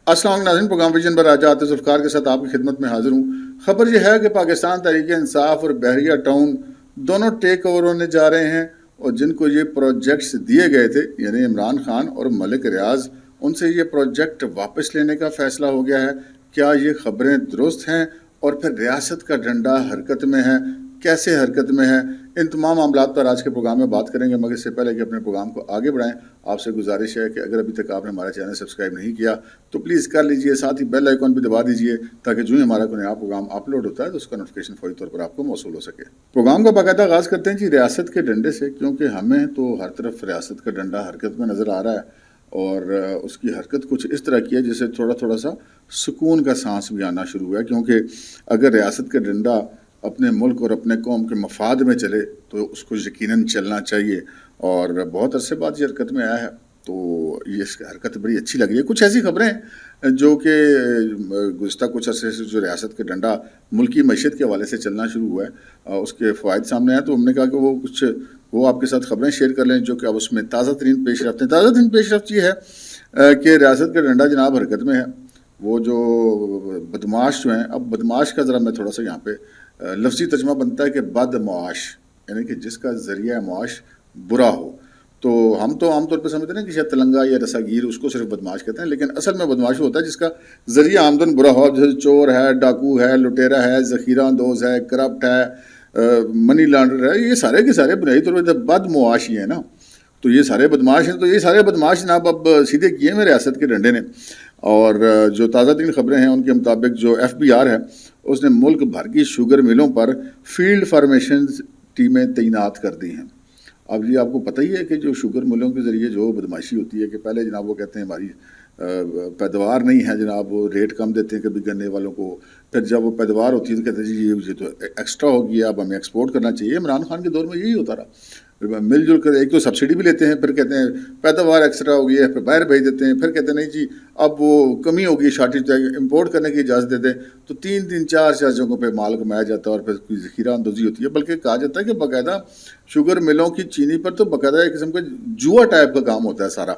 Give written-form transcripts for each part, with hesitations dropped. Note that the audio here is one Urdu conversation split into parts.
السلام علیکم ناظرین، پروگرام ویژن پر راجہ عاطف ذوالفقار کے ساتھ آپ کی خدمت میں حاضر ہوں۔ خبر یہ ہے کہ پاکستان تحریک انصاف اور بحریہ ٹاؤن دونوں ٹیک اوور ہونے جا رہے ہیں، اور جن کو یہ پروجیکٹس دیے گئے تھے یعنی عمران خان اور ملک ریاض، ان سے یہ پروجیکٹ واپس لینے کا فیصلہ ہو گیا ہے۔ کیا یہ خبریں درست ہیں؟ اور پھر ریاست کا ڈنڈا حرکت میں ہے، کیسے حرکت میں ہے؟ ان تمام معاملات پر آج کے پروگرام میں بات کریں گے، مگر اس سے پہلے کہ اپنے پروگرام کو آگے بڑھائیں، آپ سے گزارش ہے کہ اگر ابھی تک آپ نے ہمارا چینل سبسکرائب نہیں کیا تو پلیز کر لیجئے، ساتھ ہی بیل آئیکن بھی دبا دیجئے تاکہ جو ہی ہمارا کوئی نیا پروگرام اپلوڈ ہوتا ہے تو اس کا نوٹیفیکیشن فوری طور پر آپ کو موصول ہو سکے۔ پروگرام کا باقاعدہ آغاز کرتے ہیں ریاست کے ڈنڈے سے، کیونکہ ہمیں تو ہر طرف ریاست کا ڈنڈا حرکت میں نظر آ رہا ہے، اور اس کی حرکت کچھ اس طرح کی ہے جسے تھوڑا سا سکون کا سانس بھی آنا شروع ہوا ہے، کیونکہ اگر ریاست کا ڈنڈا اپنے ملک اور اپنے قوم کے مفاد میں چلے تو اس کو یقیناً چلنا چاہیے، اور بہت عرصے بعد یہ حرکت میں آیا ہے تو یہ اس کی حرکت بڑی اچھی لگ رہی ہے۔ کچھ ایسی خبریں جو کہ گزشتہ کچھ عرصے سے جو ریاست کا ڈنڈا ملکی معیشت کے حوالے سے چلنا شروع ہوا ہے، اس کے فوائد سامنے آئے، تو ہم نے کہا کہ وہ آپ کے ساتھ خبریں شیئر کر لیں جو کہ اب اس میں تازہ ترین پیش رفت ہیں۔ تازہ ترین پیش رفت یہ ہے کہ ریاست کا ڈنڈا جناب حرکت میں ہے۔ وہ جو بدمعاش جو ہیں، اب بدمعاش کا ذرا میں تھوڑا سا یہاں پہ لفظی ترجمہ بنتا ہے کہ بد معاش، یعنی کہ جس کا ذریعہ معاش برا ہو۔ تو ہم تو عام طور پہ سمجھتے ہیں کہ شاید تلنگا یا رساگیر اس کو صرف بدمعاش کہتے ہیں، لیکن اصل میں بدمعاش ہوتا ہے جس کا ذریعہ آمدن برا ہو، جیسے چور ہے، ڈاکو ہے، لٹیرا ہے، ذخیرہ اندوز ہے، کرپٹ ہے، منی لانڈر ہے، یہ سارے کے سارے بنیادی طور پہ بد معاش ہی ہیں نا۔ تو یہ سارے بدمعاش ہیں، تو یہ سارے بدمعاش جناب اب سیدھے کیے ہیں ریاست کے ڈنڈے نے، اور جو تازہ ترین خبریں ہیں ان کے مطابق جو FBR ہے اس نے ملک بھر کی شوگر ملوں پر فیلڈ فارمیشن ٹیمیں تعینات کر دی ہیں۔ اب یہ آپ کو پتہ ہی ہے کہ جو شوگر ملوں کے ذریعے جو بدماشی ہوتی ہے کہ پہلے جناب وہ کہتے ہیں ہماری پیداوار نہیں ہے جناب، وہ ریٹ کم دیتے ہیں کبھی گنے والوں کو، پھر جب وہ پیداوار ہوتی ہے تو کہتے ہیں جی یہ تو ایکسٹرا ہو گیا، اب ہمیں ایکسپورٹ کرنا چاہیے۔ عمران خان کے دور میں یہی ہوتا رہا، مل جل کر ایک تو سبسڈی بھی لیتے ہیں، پھر کہتے ہیں پیداوار ایکسٹرا ہو گئی ہے، پھر باہر بھیج دیتے ہیں، پھر کہتے ہیں نہیں جی اب وہ کمی ہوگی، شارٹیج امپورٹ کرنے کی اجازت دیتے ہیں، تو 3-4 جگہوں پہ مال کمایا جاتا ہے اور پھر کوئی ذخیرہ اندوزی ہوتی ہے۔ بلکہ کہا جاتا ہے کہ باقاعدہ شوگر ملوں کی چینی پر تو باقاعدہ ایک قسم کا جوا ٹائپ کا کام ہوتا ہے سارا،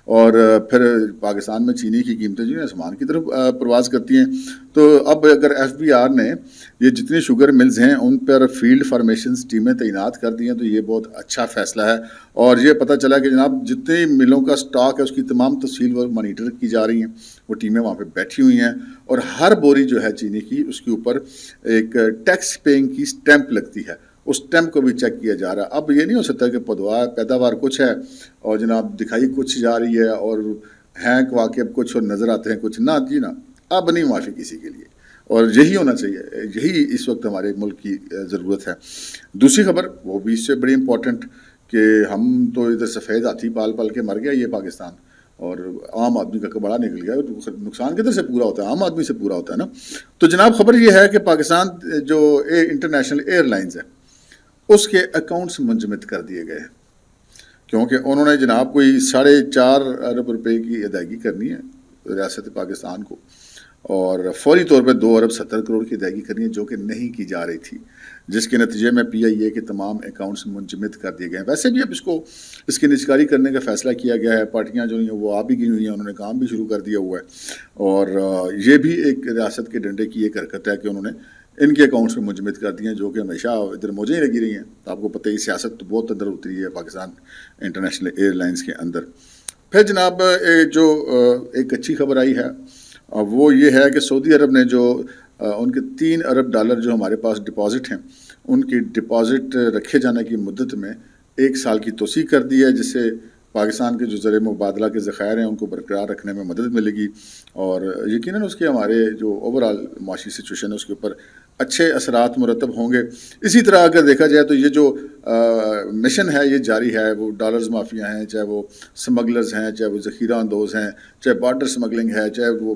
اور پھر پاکستان میں چینی کی قیمتیں جو ہیں آسمان کی طرف پرواز کرتی ہیں۔ تو اب اگر FBR نے یہ جتنی شوگر ملز ہیں ان پر فیلڈ فارمیشنز ٹیمیں تعینات کر دی ہیں تو یہ بہت اچھا فیصلہ ہے، اور یہ پتہ چلا کہ جناب جتنی ملوں کا سٹاک ہے اس کی تمام تفصیل وہ مانیٹر کی جا رہی ہیں، وہ ٹیمیں وہاں پہ بیٹھی ہوئی ہیں، اور ہر بوری جو ہے چینی کی اس کے اوپر ایک ٹیکس پیئنگ کی سٹیمپ لگتی ہے، اس سٹیمپ کو بھی چیک کیا جا رہا ہے۔ اب یہ نہیں ہو سکتا کہ پیداوار کچھ ہے اور جناب دکھائی کچھ جا رہی ہے اور ہیں واقع کچھ اور نظر آتے ہیں کچھ، نہ جی نہ، اب نہیں معافی کسی کے لیے، اور یہی ہونا چاہیے، یہی اس وقت ہمارے ملک کی ضرورت ہے۔ دوسری خبر وہ بھی اس سے بڑی امپورٹنٹ کہ ہم تو ادھر سفید ہاتھی پال پال کے مر گیا یہ پاکستان، اور عام آدمی کا کبڑا نکل گیا، نقصان کدھر سے پورا ہوتا ہے؟ عام آدمی سے پورا ہوتا ہے نا۔ تو جناب خبر یہ ہے کہ پاکستان جو انٹرنیشنل ایئر لائنز ہے اس کے اکاؤنٹس منجمد کر دیے گئے ہیں، کیونکہ انہوں نے جناب کوئی 4.5 ارب روپے کی ادائیگی کرنی ہے ریاست پاکستان کو، اور فوری طور پہ 2.70 ارب کی ادائیگی کرنی ہے جو کہ نہیں کی جا رہی تھی، جس کے نتیجے میں PIA کے تمام اکاؤنٹس منجمد کر دیے گئے ہیں۔ ویسے بھی اب اس کی نجکاری کرنے کا فیصلہ کیا گیا ہے، پارٹیاں جو ہیں وہ آ بھی گئی ہوئی ہیں، انہوں نے کام بھی شروع کر دیا ہوا ہے، اور یہ بھی ایک ریاست کے ڈنڈے کی ایک حرکت ہے کہ انہوں نے ان کے اکاؤنٹس میں منجمد کر دیے ہیں جو کہ ہمیشہ ادھر موجیں ہی لگی رہی ہیں۔ تو آپ کو پتہ ہی سیاست تو بہت اندر اتری ہے پاکستان انٹرنیشنل ایئر لائنز کے اندر۔ پھر جناب جو ایک اچھی خبر آئی ہے وہ یہ ہے کہ سعودی عرب نے جو ان کے 3 ارب ڈالر جو ہمارے پاس ڈپازٹ ہیں ان کی ڈپازٹ رکھے جانے کی مدت میں 1 سال کی توسیع کر دی ہے، جس سے پاکستان کے جو زر مبادلہ کے ذخائر ہیں ان کو برقرار رکھنے میں مدد ملے گی، اور یقیناً اس کے ہمارے جو اوورآل معاشی سچویشن ہے اس کے اوپر اچھے اثرات مرتب ہوں گے۔ اسی طرح اگر دیکھا جائے تو یہ جو مشن ہے یہ جاری ہے، وہ ڈالرز مافیا ہیں، چاہے وہ سمگلرز ہیں، چاہے وہ ذخیرہ اندوز ہیں، چاہے بارڈر سمگلنگ ہے، چاہے وہ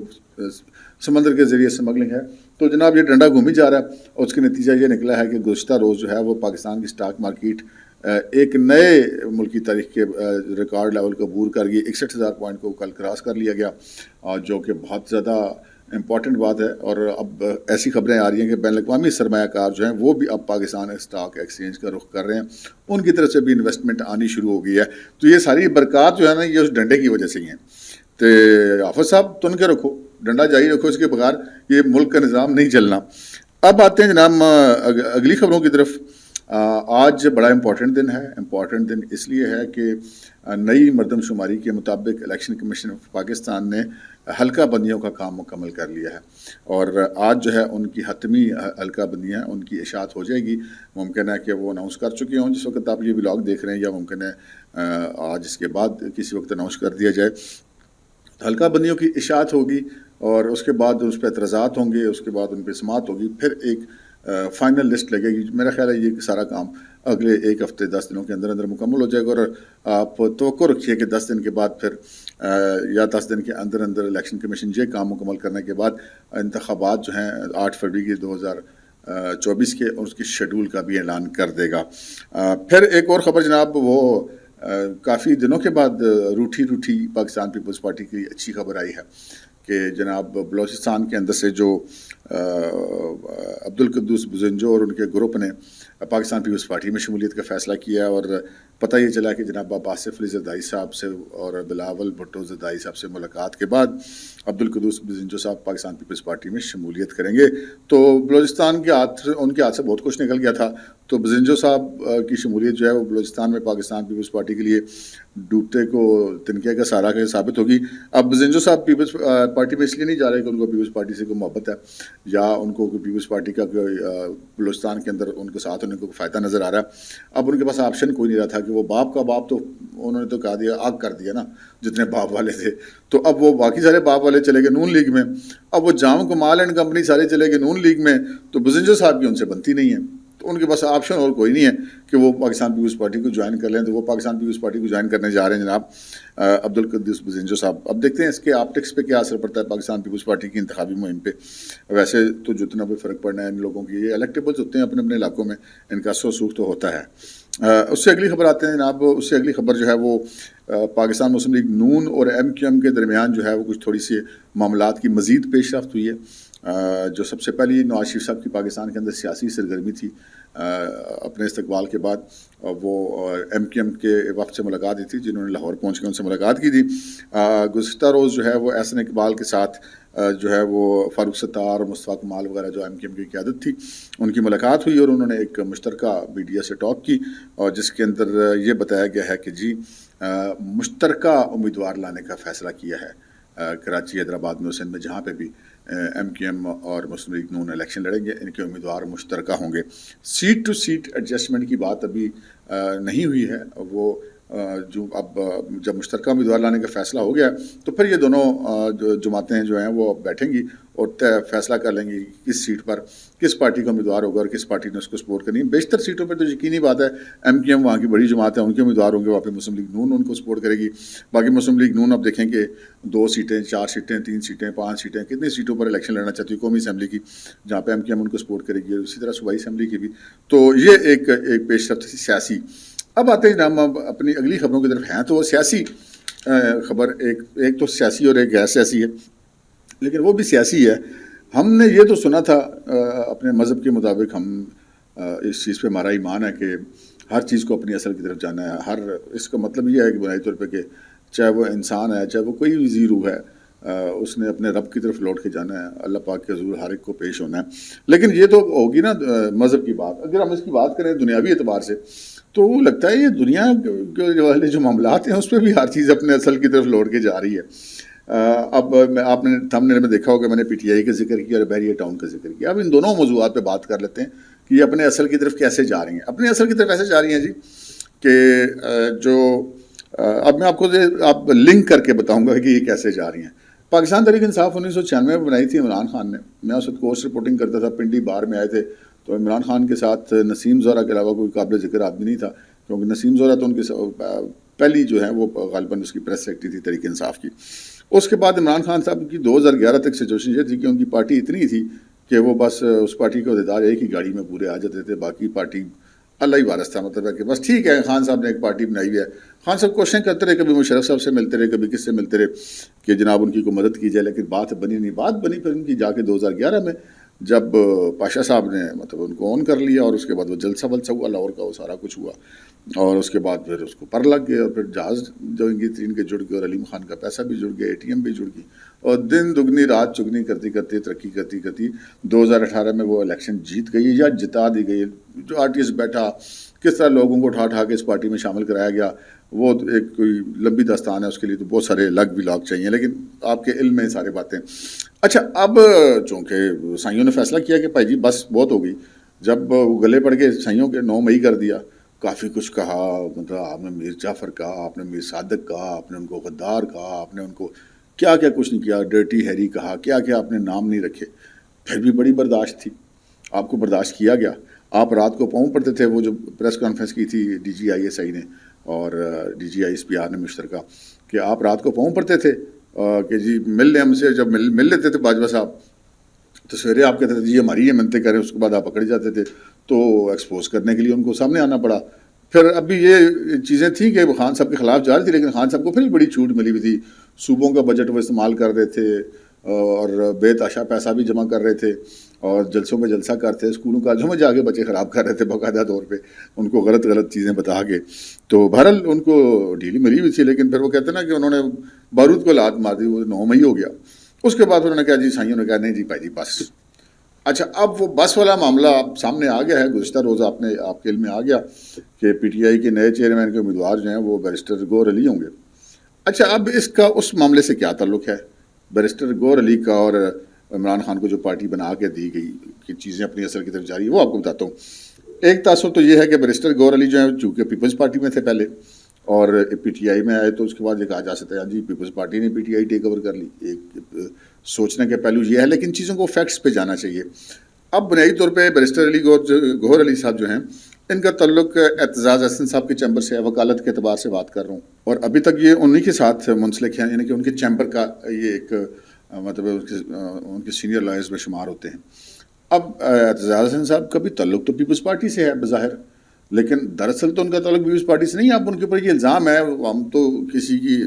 سمندر کے ذریعے سمگلنگ ہے، تو جناب یہ ڈنڈا گھومی جا رہا ہے، اور اس کے نتیجہ یہ نکلا ہے کہ گزشتہ روز جو ہے وہ پاکستان کی سٹاک مارکیٹ ایک نئے ملکی تاریخ کے ریکارڈ لیول کو عبور کر گئی، 61,000 پوائنٹ کو کل کراس کر لیا گیا، جو کہ بہت زیادہ امپورٹنٹ بات ہے۔ اور اب ایسی خبریں آ رہی ہیں کہ بین الاقوامی سرمایہ کار جو ہیں وہ بھی اب پاکستان اسٹاک ایکسچینج کا رخ کر رہے ہیں، ان کی طرف سے بھی انویسٹمنٹ آنی شروع ہو گئی ہے۔ تو یہ ساری برکات جو ہے نا یہ اس ڈنڈے کی وجہ سے ہی ہیں۔ تو حافظ صاحب تن کے رکھو، ڈنڈا جاری رکھو، اس کے بغیر یہ ملک کا نظام نہیں چلنا۔ اب آتے ہیں جناب اگلی خبروں کی طرف۔ آج بڑا امپورٹنٹ دن ہے۔ امپورٹنٹ دن اس لیے ہے کہ نئی مردم شماری کے مطابق الیکشن کمیشن آف پاکستان نے حلقہ بندیوں کا کام مکمل کر لیا ہے، اور آج جو ہے ان کی حتمی حلقہ بندیاں ان کی اشاعت ہو جائے گی۔ ممکن ہے کہ وہ اناؤنس کر چکے ہوں جس وقت آپ یہ ولاگ دیکھ رہے ہیں، یا ممکن ہے آج اس کے بعد کسی وقت اناؤنس کر دیا جائے۔ حلقہ بندیوں کی اشاعت ہوگی اور اس کے بعد اس پہ اعتراضات ہوں گے، اس کے بعد ان پہ سماعت ہوگی، پھر ایک فائنل لسٹ لگے گی۔ میرا خیال ہے یہ سارا کام اگلے 1 ہفتے 10 دنوں کے اندر اندر مکمل ہو جائے گا، اور آپ توقع رکھیے کہ 10 دن کے بعد پھر یا 10 دن کے اندر اندر الیکشن کمیشن یہ کام مکمل کرنے کے بعد انتخابات جو ہیں 8 فروری کے 2024 کے، اور اس کی شیڈول کا بھی اعلان کر دے گا۔ پھر ایک اور خبر جناب، وہ کافی دنوں کے بعد روٹھی پاکستان پیپلز پارٹی کی اچھی خبر آئی ہے کہ جناب بلوچستان کے اندر سے جو عبدالقدوس بزنجو اور ان کے گروپ نے پاکستان پیپلز پارٹی میں شمولیت کا فیصلہ کیا، اور پتہ یہ چلا کہ جناب آصف علی زردائی صاحب سے اور بلاول بھٹو زردائی صاحب سے ملاقات کے بعد عبدالقدوس بزنجو صاحب پاکستان پیپلز پارٹی میں شمولیت کریں گے۔ تو بلوچستان کے ان کے ہاتھ سے بہت کچھ نکل گیا تھا، تو بزنجو صاحب کی شمولیت جو ہے وہ بلوچستان میں پاکستان پیپلز پارٹی کے لیے ڈوبتے کو تنکے کا سہارا کے ثابت ہوگی۔ اب بزنجو صاحب پیپلز پارٹی میں اس لیے نہیں جا رہے کہ ان کو پیپلز پارٹی سے کوئی محبت ہے، یا ان کو پیپلز پارٹی کا بلوچستان کے اندر ان کے ساتھ ہونے کو فائدہ نظر آ رہا ہے۔ اب ان کے پاس آپشن کوئی نہیں رہا تھا کہ وہ باپ کا باپ تو انہوں نے تو کہا دیا، آگ کر دیا نا جتنے باپ والے تھے، تو اب وہ باقی سارے باپ والے چلے گئے نون لیگ میں، اب وہ جام کمال اینڈ کمپنی سارے چلے گئے نون لیگ میں، تو بزنجو صاحب کی ان سے بنتی نہیں ہے، تو ان کے پاس آپشن اور کوئی نہیں ہے کہ وہ پاکستان پیپلز پارٹی کو جوائن کر لیں، تو وہ پاکستان پیپلز پارٹی کو جوائن کرنے جا رہے ہیں جناب عبدالقدوس بزنجو صاحب۔ اب دیکھتے ہیں اس کے آپٹکس پہ کیا اثر پڑتا ہے پاکستان پیپلز پارٹی کی انتخابی مہم پہ۔ ویسے تو جتنا بھی فرق پڑنا ہے ان لوگوں کی، یہ الیکٹیبلز ہوتے ہیں اپنے اپنے علاقوں میں، ان کا سوگ تو ہوتا ہے۔ اس سے اگلی خبر آتے ہیں جناب، اس سے اگلی خبر جو ہے وہ پاکستان مسلم لیگ نون اور MQM کے درمیان جو ہے وہ کچھ تھوڑی سی معاملات کی مزید پیش رفت ہوئی ہے۔ جو سب سے پہلی نواز شریف صاحب کی پاکستان کے اندر سیاسی سرگرمی تھی اپنے استقبال کے بعد، وہ MQM کے وفد سے ملاقات کی تھی، جنہوں نے لاہور پہنچ کے ان سے ملاقات کی تھی۔ گزشتہ روز جو ہے وہ احسن اقبال کے ساتھ جو ہے وہ فاروق ستار اور مصطفیٰ کمال وغیرہ جو MQM کی قیادت تھی ان کی ملاقات ہوئی، اور انہوں نے ایک مشترکہ میڈیا سے ٹاک کی، اور جس کے اندر یہ بتایا گیا ہے کہ جی مشترکہ امیدوار لانے کا فیصلہ کیا ہے کراچی، حیدرآباد میں، سندھ میں، جہاں پہ بھی MQM اور مسلم لیگ نون الیکشن لڑیں گے، ان کے امیدوار مشترکہ ہوں گے۔ سیٹ ٹو سیٹ ایڈجسٹمنٹ کی بات ابھی نہیں ہوئی ہے، وہ جو اب جب مشترکہ امیدوار لانے کا فیصلہ ہو گیا تو پھر یہ دونوں جماعتیں جو ہیں وہ بیٹھیں گی اور فیصلہ کر لیں گی کس سیٹ پر کس پارٹی کا امیدوار ہوگا اور کس پارٹی نے اس کو سپورٹ کرنی ہے۔ بیشتر سیٹوں پہ تو یقینی بات ہے MQM وہاں کی بڑی جماعت ہے، ان کے امیدوار ہوں گے، وہاں پہ مسلم لیگ نون ان کو سپورٹ کرے گی۔ باقی مسلم لیگ نون اب دیکھیں کہ 2 سیٹیں 4 سیٹیں 3 سیٹیں 5 سیٹیں کتنی سیٹوں پر الیکشن لڑنا چاہتی ہے قومی اسمبلی کی، جہاں پہ MQM ان کو سپورٹ کرے گی، اور اسی طرح صوبائی اسمبلی کی بھی۔ تو یہ ایک پیش رفت تھی سیاسی۔ اب آتے ہیں جناب اپنی اگلی خبروں کی طرف، ہیں تو وہ سیاسی خبر، ایک تو سیاسی اور ایک غیر سیاسی ہے، لیکن وہ بھی سیاسی ہے۔ ہم نے یہ تو سنا تھا اپنے مذہب کے مطابق، ہم اس چیز پہ ہمارا ایمان ہے کہ ہر چیز کو اپنی اصل کی طرف جانا ہے۔ اس کا مطلب یہ ہے کہ بنیادی طور پہ کہ چاہے وہ انسان ہے، چاہے وہ کوئی بھی ذی روح ہے، اس نے اپنے رب کی طرف لوٹ کے جانا ہے، اللہ پاک کے حضور ہر ایک کو پیش ہونا ہے۔ لیکن یہ تو ہوگی نا مذہب کی بات۔ اگر ہم اس کی بات کریں دنیاوی اعتبار سے تو لگتا ہے یہ دنیا کے والے جو معاملات ہیں اس پہ بھی ہر چیز اپنے اصل کی طرف لوٹ کے جا رہی ہے۔ اب آپ نے تھمبنیل میں دیکھا ہوگا میں نے PTI کا ذکر کیا اور بحریہ ٹاؤن کا ذکر کیا۔ اب ان دونوں موضوعات پہ بات کر لیتے ہیں کہ یہ اپنے اصل کی طرف کیسے جا رہی ہیں۔ اپنے اصل کی طرف ایسے جا رہی ہیں جی کہ جو اب میں آپ لنک کر کے بتاؤں گا کہ یہ کیسے جا رہی ہیں۔ پاکستان تحریک انصاف 1996 میں بنائی تھی عمران خان نے، میں اس وقت کورس رپورٹنگ کرتا تھا، پنڈی بار میں آئے تھے، تو عمران خان کے ساتھ نسیم زہرہ کے علاوہ کوئی قابل ذکر آدمی نہیں تھا، کیونکہ نسیم زہرہ تو ان کے پہلی جو ہے وہ غالباً اس کی پریس سیکرٹری تھی تحریک انصاف کی۔ اس کے بعد عمران خان صاحب کی 2011 تک سچویشن یہ تھی کہ ان کی پارٹی اتنی تھی کہ وہ بس اس پارٹی کے عہدیدار ایک ہی گاڑی میں پورے آ جاتے تھے، باقی پارٹی اللہ ہی وارث تھا، مطلب ہے کہ بس ٹھیک ہے خان صاحب نے ایک پارٹی بنائی ہوئی ہے۔ خان صاحب کوششیں کرتے رہے، کبھی مشرف صاحب سے ملتے رہے، کبھی کس سے ملتے رہے کہ جناب ان کی کوئی مدد کی جائے، لیکن بات بنی نہیں۔ بات بنی پھر ان کی جا کے 2011 میں، جب پاشا صاحب نے مطلب ان کو آن کر لیا اور اس کے بعد وہ جلسہ ولسہ ہوا لاہور کا، وہ سارا کچھ ہوا، اور اس کے بعد پھر اس کو پر لگ گئے، اور پھر جہاز جو انگی کے جڑ گئے، اور علیم خان کا پیسہ بھی جڑ گیا، ATM بھی جڑ گئی، اور دن دگنی رات چگنی کرتی کرتی ترقی کرتی کرتی 2018 میں وہ الیکشن جیت گئی یا جتا دی گئی۔ جو آرٹیس بیٹھا، کس طرح لوگوں کو اٹھا کے اس پارٹی میں شامل کرایا گیا، وہ ایک کوئی لمبی داستان ہے، اس کے لیے تو بہت سارے الگ بھی لوگ چاہیے، لیکن آپ کے علم میں سارے باتیں۔ اچھا، اب چونکہ سائیوں نے فیصلہ کیا کہ بھائی جی بس بہت ہو گئی، جب وہ گلے پڑ کے سائیوں کے 9 مئی کر دیا، کافی کچھ کہا، مطلب آپ نے میر جعفر کہا، آپ نے میر صادق کہا، آپ نے ان کو غدار کہا، آپ نے ان کو کیا کیا کچھ نہیں کیا، ڈرٹی ہیری کہا، کیا کیا آپ نے نام نہیں رکھے، پھر بھی بڑی برداشت تھی، آپ کو برداشت کیا گیا۔ آپ رات کو پاؤں پڑتے تھے، وہ جو پریس کانفرنس کی تھی DGISI نے اور DGI-SPR نے مشترکہ، کہ آپ رات کو پاؤں پڑتے تھے کہ جی مل لیں ہم سے، جب مل لیتے تھے باجوہ صاحب تو سویرے آپ کہتے تھے جی ہماری یہ منتیں کریں، اس کے بعد آپ پکڑ جاتے تھے، تو ایکسپوز کرنے کے لیے ان کو سامنے آنا پڑا۔ پھر ابھی یہ چیزیں تھیں کہ وہ خان صاحب کے خلاف جا رہی تھی، لیکن خان صاحب کو پھر بڑی چھوٹ ملی ہوئی تھی، صوبوں کا بجٹ وہ استعمال کر رہے تھے اور بے تحاشا پیسہ بھی جمع کر رہے تھے، اور جلسوں میں جلسہ کرتے، اسکولوں کالجوں میں جا کے بچے خراب کر رہے تھے باقاعدہ طور پہ، ان کو غلط چیزیں بتا کے۔ تو بہرحال ان کو ڈھیلی ملی ہوئی تھی، لیکن پھر وہ کہتے ہیں نا کہ انہوں نے بارود کو لات مار دی، وہ 9 مئی ہو گیا۔ اس کے بعد انہوں نے کہا جی سائیوں نے کہا نہیں جی بھائی جی بس۔ اچھا، اب وہ بس والا معاملہ اب سامنے آ گیا ہے، گزشتہ روز آپ کے علم میں آ گیا کہ PTI کے نئے چیئرمین کے امیدوار جو ہیں وہ بیرسٹر گوہر علی ہوں گے۔ اچھا، اب اس کا اس معاملے سے کیا تعلق ہے بیرسٹر گوہر علی کا اور عمران خان کو جو پارٹی بنا کے دی گئی کہ چیزیں اپنی اصل کی طرف جاری ہے، وہ آپ کو بتاتا ہوں۔ ایک تاثر تو یہ ہے کہ بیرسٹر گوہر علی جو ہیں چونکہ پیپلز پارٹی میں تھے پہلے اور PTI میں آئے، تو اس کے بعد یہ کہا جا سکتا ہے جی پیپلز پارٹی نے PTI ٹیک اوور کر لی، ایک سوچنے کے پہلو یہ ہے، لیکن چیزوں کو فیکٹس پہ جانا چاہیے۔ اب بنیادی طور پہ بیرسٹر گوہر علی صاحب جو ہیں، ان کا تعلق اعتزاز احسن صاحب کے چیمبر سے ہے، وکالت کے اعتبار سے بات کر رہا ہوں، اور ابھی تک یہ انہی کے ساتھ منسلک ہیں، یعنی کہ ان کے چیمبر کا یہ ایک مطلب ان کے سینئر لائرز میں شمار ہوتے ہیں۔ اب اعتزاز احسن صاحب کا بھی تعلق تو پیپلز پارٹی سے ہے بظاہر، لیکن دراصل تو ان کا تعلق پیپلز پارٹی سے نہیں ہے۔ اب ان کے اوپر یہ الزام ہے، ہم تو کسی کی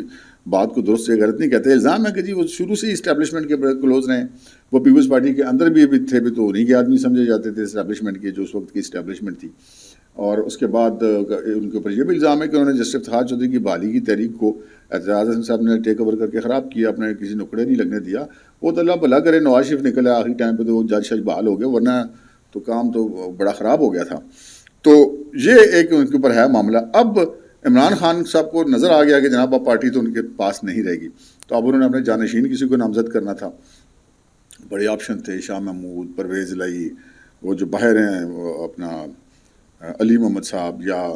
بات کو درست یا غلط نہیں کہتے، الزام ہے کہ جی وہ شروع سے ہی اسٹیبلشمنٹ کے کلوز رہے ہیں، وہ پیپلز پارٹی کے اندر بھی تھے، بھی تو انہیں کے آدمی سمجھے جاتے تھے اسٹیبلشمنٹ کے، جو اس وقت کی اسٹیبلشمنٹ تھی۔ اور اس کے بعد ان کے اوپر یہ بھی الزام ہے کہ انہوں نے جسٹس افتخار چودھری کی بحالی کی تحریک کو اعتزاز احسن صاحب نے ٹیک اوور کر کے خراب کیا، اپنے کسی نکڑے نہیں لگنے دیا۔ وہ تو اللہ بھلا کرے، نواز شریف نکلے آخری ٹائم پہ تو وہ جج شج بحال ہو گئے، ورنہ تو کام تو بڑا خراب ہو گیا تھا۔ تو یہ ایک ان کے اوپر ہے معاملہ۔ اب عمران خان صاحب کو نظر آ گیا کہ جناب اب پارٹی تو ان کے پاس نہیں رہے گی، تو اب انہوں نے اپنے جانشین کسی کو نامزد کرنا تھا۔ بڑے آپشن تھے، شاہ محمود، پرویز الہی، وہ جو باہر ہیں وہ اپنا علی محمد صاحب، یا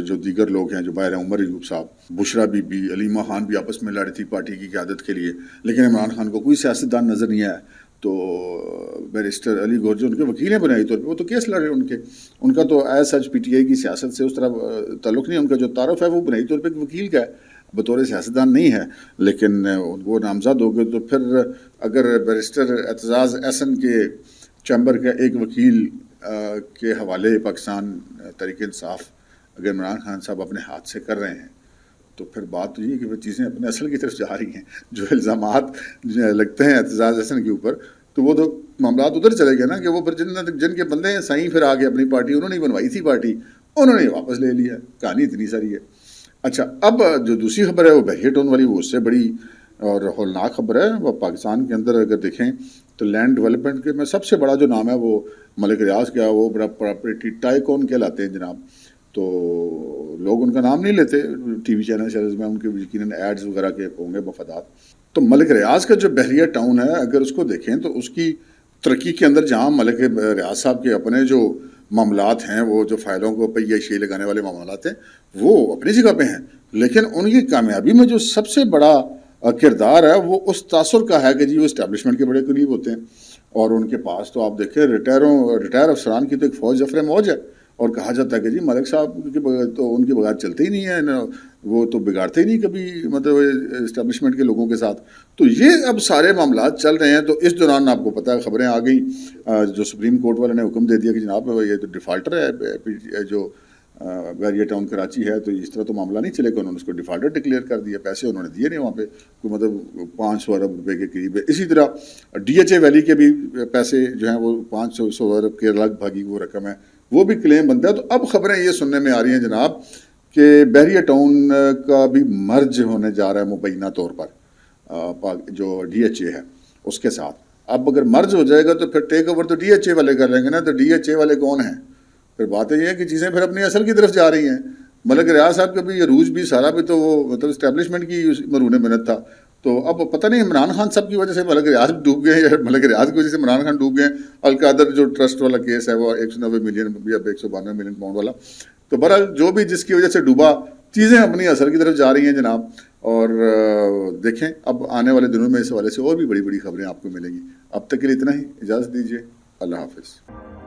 جو دیگر لوگ ہیں جو باہر ہیں، عمر ایوب صاحب، بشرا بی بی، علیمہ خان بھی آپس میں لڑی تھی پارٹی کی قیادت کے لیے، لیکن عمران خان کو کوئی سیاستدان نظر نہیں آیا۔ تو بیرسٹر علی گوہر جو ان کے وکیل ہیں بنیادی طور پہ، وہ تو کیس لڑ رہے ہیں، ان کا تو ایز سچ PTI کی سیاست سے اس طرح تعلق نہیں ہے، ان کا جو تعارف ہے وہ بنیادی طور پہ ایک وکیل کا ہے، بطور سیاستدان نہیں ہے، لیکن وہ نامزد ہو گئے۔ تو پھر اگر بیرسٹر اعتزاز احسن کے چیمبر کا ایک وکیل کے حوالے پاکستان تحریک انصاف اگر عمران خان صاحب اپنے ہاتھ سے کر رہے ہیں، تو پھر بات تو یہ کہ وہ چیزیں اپنے اصل کی طرف جا رہی ہیں۔ جو الزامات لگتے ہیں اعتزاز احسن کے اوپر، تو وہ تو معاملات ادھر چلے گئے نا، کہ وہ پھر جن کے بندے ہیں سائیں پھر آگے اپنی پارٹی، انہوں نے بنوائی تھی پارٹی، انہوں نے واپس لے لیا، کہانی اتنی ساری ہے۔ اچھا، اب جو دوسری خبر ہے وہ بحریہ ٹاؤن والی، وہ اس سے بڑی اور ہولناک خبر ہے۔ وہ پاکستان کے اندر اگر دیکھیں تو لینڈ ڈیولپمنٹ کے میں سب سے بڑا جو نام ہے وہ ملک ریاض کا، وہ بڑا پراپرٹی ٹائکون کہلاتے ہیں جناب، تو لوگ ان کا نام نہیں لیتے TV چینلز میں، ان کے یقیناً ایڈز وغیرہ کے ہوں گے مفادات۔ تو ملک ریاض کا جو بحریہ ٹاؤن ہے، اگر اس کو دیکھیں تو اس کی ترقی کے اندر جہاں ملک ریاض صاحب کے اپنے جو معاملات ہیں، وہ جو فائلوں کو پہیہ شی لگانے والے معاملات ہیں، وہ اپنی جگہ پہ ہیں، لیکن ان کی کامیابی میں جو سب سے بڑا کردار ہے وہ اس تاثر کا ہے کہ جی وہ اسٹیبلشمنٹ کے بڑے قریب ہوتے ہیں، اور ان کے پاس تو آپ دیکھیں ریٹائر افسران کی تو ایک فوج ظفر موج ہے، اور کہا جاتا ہے کہ جی ملک صاحب کے بغیر تو ان کے بغیر چلتے ہی نہیں ہیں، وہ تو بگاڑتے ہی نہیں کبھی مطلب اسٹیبلشمنٹ کے لوگوں کے ساتھ۔ تو یہ اب سارے معاملات چل رہے ہیں۔ تو اس دوران آپ کو پتہ ہے خبریں آ گئیں، جو سپریم کورٹ والے نے حکم دے دیا کہ جناب یہ تو ڈیفالٹر ہے جو بحریہ ٹاؤن کراچی ہے تو اس طرح تو معاملہ نہیں چلے گا. انہوں نے اس کو ڈیفالٹر ڈکلیئر کر دیا, پیسے انہوں نے دیے نہیں وہاں پہ, کوئی مطلب 500 ارب روپے کے قریب ہے. اسی طرح ڈی ایچ اے ویلی کے بھی پیسے جو ہیں وہ 500 ارب کے لگ بھگ وہ رقم ہے, وہ بھی کلیم بنتا ہے. تو اب خبریں یہ سننے میں آ رہی ہیں جناب کہ بحریہ ٹاؤن کا بھی مرج ہونے جا رہا ہے مبینہ طور پر جو ڈی ایچ اے ہے اس کے ساتھ. اب اگر مرج ہو جائے گا تو پھر ٹیک اوور تو ڈی ایچ اے والے کر لیں گے نا, تو ڈی ایچ اے والے کون ہیں؟ پھر بات یہ ہے کہ چیزیں پھر اپنی اصل کی طرف جا رہی ہیں. ملک ریاض صاحب کا بھی عروج بھی سارا بھی تو وہ مطلب اسٹیبلشمنٹ کی مرہون منت تھا. تو اب پتہ نہیں عمران خان صاحب کی وجہ سے ملک ریاض ڈوب گئے یا ملک ریاض کی وجہ سے عمران خان ڈوب گئے. القادر جو ٹرسٹ والا کیس ہے وہ 190 ملین یا 192 ملین پاؤنڈ والا, تو بہرحال جو بھی جس کی وجہ سے ڈوبا, چیزیں اپنی اثر کی طرف جا رہی ہیں جناب. اور دیکھیں اب آنے والے دنوں میں اس حوالے سے اور بھی بڑی بڑی خبریں آپ کو ملیں گی. اب تک کے لیے اتنا ہی, اجازت دیجیے, اللہ حافظ.